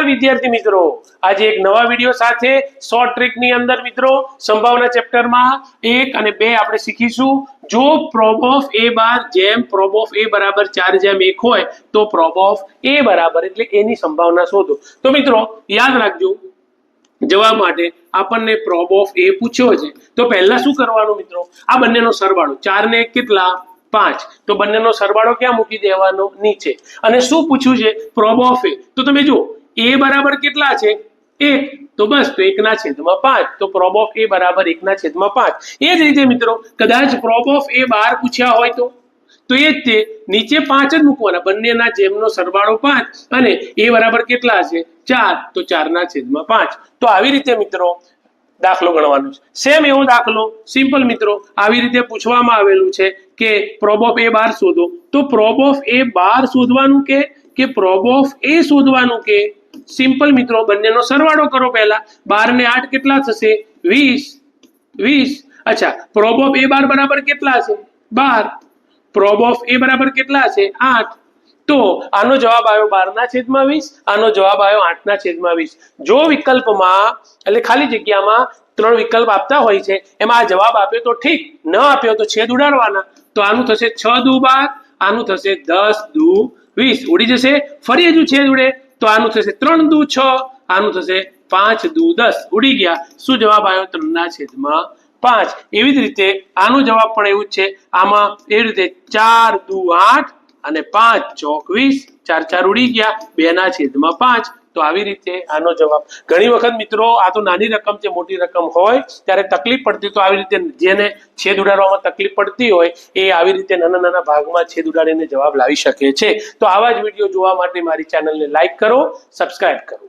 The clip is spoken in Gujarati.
નમસ્કાર વિદ્યાર્થી મિત્રો, આજે એક નવા વિડિયો સાથે શોર્ટ ટ્રિક ની અંદર મિત્રો સંભાવના ચેપ્ટર માં 1 અને 2 આપણે શીખીશું। જો પ્રોબ ઓફ a બાર જેમ પ્રોબ ઓફ a બરાબર 4/1 હોય તો પ્રોબ ઓફ a બરાબર એટલે એની સંભાવના શોધો। તો મિત્રો યાદ રાખજો, જવાબ માટે આપણને પ્રોબ ઓફ a પૂછ્યો છે તો પહેલા શું કરવાનું મિત્રો, આ બંનેનો સરવાળો 4 ને 1 કેટલા 5, તો બંનેનો સરવાળો ક્યાં મૂકી દેવાનો નીચે। અને શું પૂછ્યું છે પ્રોબ ઓફ a, તો તમે જો a બરાબર કેટલા છે 1, તો બસ તો 1/5, તો પ્રોબ ઓફ a બરાબર 1/5। એ જ રીતે મિત્રો કદાચ પ્રોબ ઓફ a 12 પૂછ્યા હોય તો એ જ તે નીચે 5 જ મૂકવાના, બંનેના જેમનો સરવાળો 5 અને a બરાબર કેટલા છે 4, તો 4/5। તો આવી રીતે મિત્રો દાખલો ગણવાનો છે। સેમ એવો દાખલો સિમ્પલ મિત્રો આવી રીતે પૂછવામાં આવેલું છે કે પ્રોબ ઓફ a 12 શોધો, તો પ્રોબ ઓફ a 12 શોધવાનું કે પ્રોબ ઓફ a શોધવાનું કે સિમ્પલ મિત્રો બંનેનો સરવાળો કરો। પહેલા 12 ને 8 કેટલા થશે 20। અચ્છા, પ્રોબ ઓફ a 12 બરાબર કેટલા છે 12, પ્રોબ ઓફ a બરાબર કેટલા છે 8, તો આનો જવાબ આવ્યો 12/20, આનો જવાબ આવ્યો 8/20। જો વિકલ્પમાં એટલે ખાલી જગ્યામાં 3 વિકલ્પ આપતા હોય છે, એમાં આ જવાબ આપ્યો તો ઠીક, ન આપ્યો તો છેદ ઉડાડવાના। તો આનું થશે 6 દુ 12, આનું થશે 10 દુ 20, ઉડી જશે। ફરી હજુ છેદ ઉડે તો આનું થશે 3 દુ 6, આનું થશે 5 દુ 10, ઉડી ગયા। શું જવાબ આવ્યો 3/5। એવી જ રીતે આનો જવાબ પણ એવું જ છે, આમાં એવી રીતે 4 દુ 8 અને 5 ચોક 20, 4 4 ઉડી ગયા, 2/5। તો આવી રીતે આનો જવાબ। ઘણી વખત મિત્રો આ તો નાની રકમ છે, મોટી રકમ હોય ત્યારે તકલીફ પડતી, તો આવી રીતે જેને છેદ ઉડાડવામાં તકલીફ પડતી હોય એ આવી રીતે નાના નાના ભાગમાં છેદ ઉડાડીને જવાબ લાવી શકે છે। તો આવા જ વિડીયો જોવા માટે મારી ચેનલને લાઈક કરો, સબસ્ક્રાઇબ કરો।